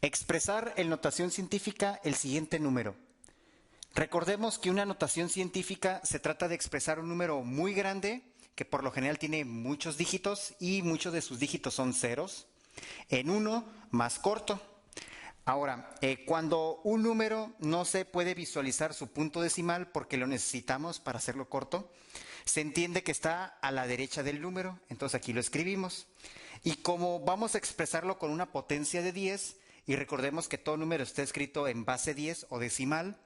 Expresar en notación científica el siguiente número. Recordemos que una notación científica se trata de expresar un número muy grande, que por lo general tiene muchos dígitos y muchos de sus dígitos son ceros, en uno más corto. Ahora, cuando un número no se puede visualizar su punto decimal porque lo necesitamos para hacerlo corto, se entiende que está a la derecha del número, entonces aquí lo escribimos. Y como vamos a expresarlo con una potencia de 10, y recordemos que todo número está escrito en base 10 o decimal,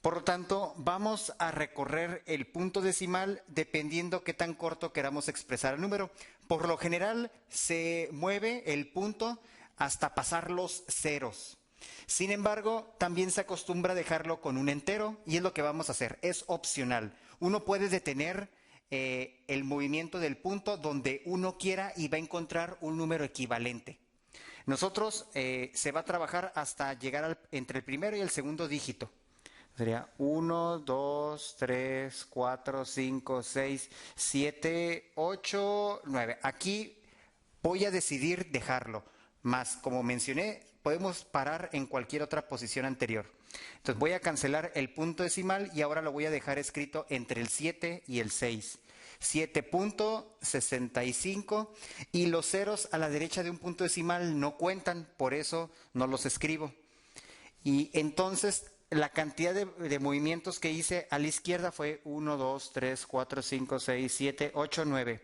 por lo tanto, vamos a recorrer el punto decimal dependiendo qué tan corto queramos expresar el número. Por lo general, se mueve el punto hasta pasar los ceros. Sin embargo, también se acostumbra a dejarlo con un entero y es lo que vamos a hacer. Es opcional. Uno puede detener el movimiento del punto donde uno quiera y va a encontrar un número equivalente. Nosotros se va a trabajar hasta llegar entre el primero y el segundo dígito. Sería 1, 2, 3, 4, 5, 6, 7, 8, 9. Aquí voy a decidir dejarlo. Más, como mencioné, podemos parar en cualquier otra posición anterior. Entonces voy a cancelar el punto decimal y ahora lo voy a dejar escrito entre el 7 y el 6. 7.65 y los ceros a la derecha de un punto decimal no cuentan, por eso no los escribo. Y entonces la cantidad de movimientos que hice a la izquierda fue 1, 2, 3, 4, 5, 6, 7, 8, 9.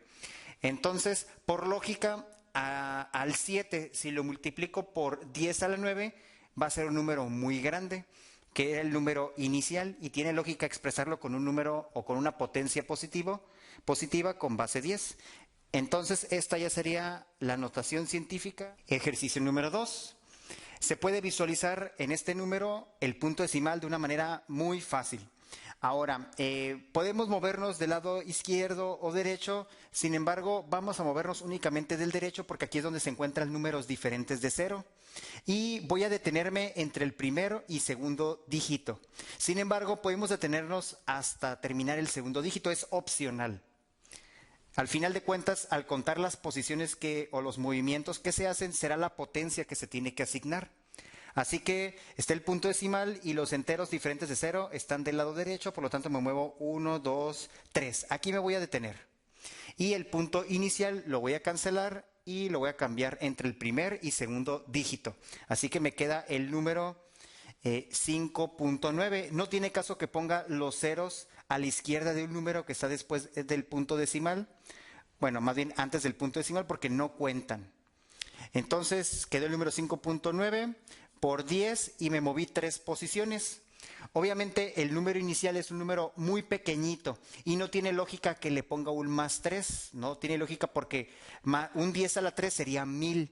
Entonces, por lógica, al 7, si lo multiplico por 10 a la 9, va a ser un número muy grande, que era el número inicial, y tiene lógica expresarlo con un número o con una potencia positiva con base 10. Entonces, esta ya sería la notación científica. Ejercicio número 2. Se puede visualizar en este número el punto decimal de una manera muy fácil. Ahora, podemos movernos del lado izquierdo o derecho, sin embargo, vamos a movernos únicamente del derecho porque aquí es donde se encuentran números diferentes de 0. Y voy a detenerme entre el primero y segundo dígito. Sin embargo, podemos detenernos hasta terminar el segundo dígito, es opcional. Al final de cuentas, al contar las posiciones o los movimientos que se hacen, será la potencia que se tiene que asignar. Así que está el punto decimal y los enteros diferentes de 0 están del lado derecho, por lo tanto me muevo 1, 2, 3. Aquí me voy a detener. Y el punto inicial lo voy a cancelar y lo voy a cambiar entre el primer y segundo dígito. Así que me queda el número 5.9. No tiene caso que ponga los ceros a la izquierda de un número que está después del punto decimal. Bueno, más bien antes del punto decimal porque no cuentan. Entonces quedó el número 5.9 por 10 y me moví 3 posiciones. Obviamente el número inicial es un número muy pequeñito y no tiene lógica que le ponga un más 3. No tiene lógica porque un 10 a la 3 sería 1000.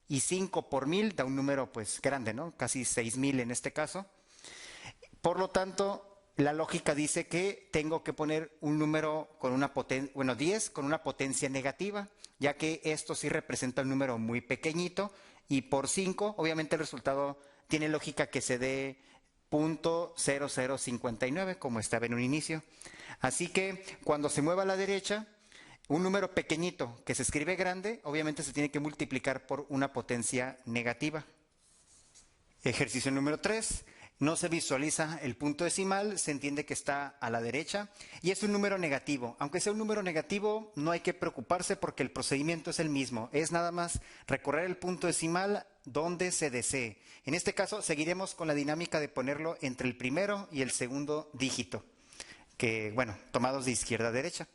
Y 5 por 1000 da un número pues grande, ¿no? Casi 6000 en este caso. Por lo tanto, la lógica dice que tengo que poner un número con una potencia, 10 con una potencia negativa, ya que esto sí representa un número muy pequeñito. Y por 5, obviamente el resultado tiene lógica que se dé 0.0059, como estaba en un inicio. Así que cuando se mueva a la derecha, un número pequeñito que se escribe grande, obviamente se tiene que multiplicar por una potencia negativa. Ejercicio número 3. No se visualiza el punto decimal, se entiende que está a la derecha y es un número negativo. Aunque sea un número negativo, no hay que preocuparse porque el procedimiento es el mismo. Es nada más recorrer el punto decimal donde se desee. En este caso, seguiremos con la dinámica de ponerlo entre el primero y el segundo dígito, que, bueno, tomados de izquierda a derecha.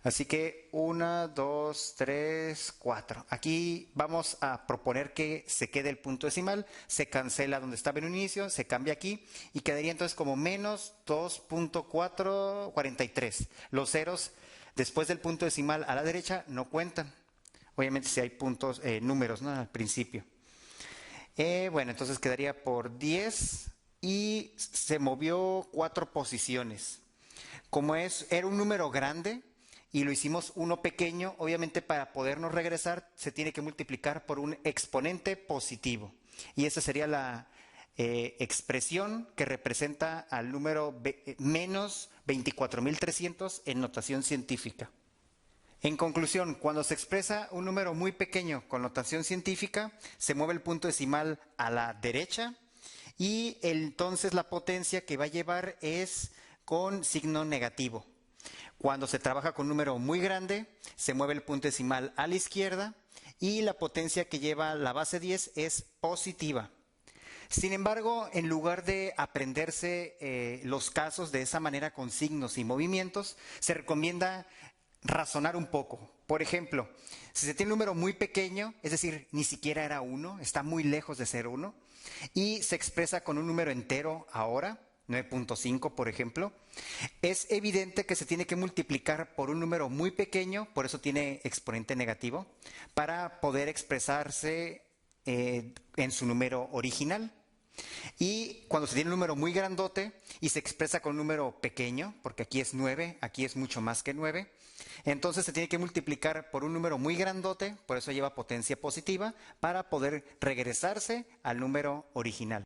Así que 1, 2, 3, 4. Aquí vamos a proponer que se quede el punto decimal, se cancela donde estaba en un inicio, se cambia aquí y quedaría entonces como menos 2.443. Los ceros después del punto decimal a la derecha no cuentan. Obviamente si hay puntos, números, ¿no? Al principio. Bueno, entonces quedaría por 10 y se movió 4 posiciones. Como era un número grande, y lo hicimos uno pequeño, obviamente para podernos regresar se tiene que multiplicar por un exponente positivo. Y esa sería la expresión que representa al número menos 24.300 en notación científica. En conclusión, cuando se expresa un número muy pequeño con notación científica, se mueve el punto decimal a la derecha y entonces la potencia que va a llevar es con signo negativo. Cuando se trabaja con un número muy grande, se mueve el punto decimal a la izquierda y la potencia que lleva la base 10 es positiva. Sin embargo, en lugar de aprenderse los casos de esa manera con signos y movimientos, se recomienda razonar un poco. Por ejemplo, si se tiene un número muy pequeño, es decir, ni siquiera era 1, está muy lejos de ser 1, y se expresa con un número entero ahora, 9.5 por ejemplo, es evidente que se tiene que multiplicar por un número muy pequeño, por eso tiene exponente negativo, para poder expresarse en su número original. Y cuando se tiene un número muy grandote y se expresa con un número pequeño, porque aquí es 9, aquí es mucho más que 9, entonces se tiene que multiplicar por un número muy grandote, por eso lleva potencia positiva, para poder regresarse al número original.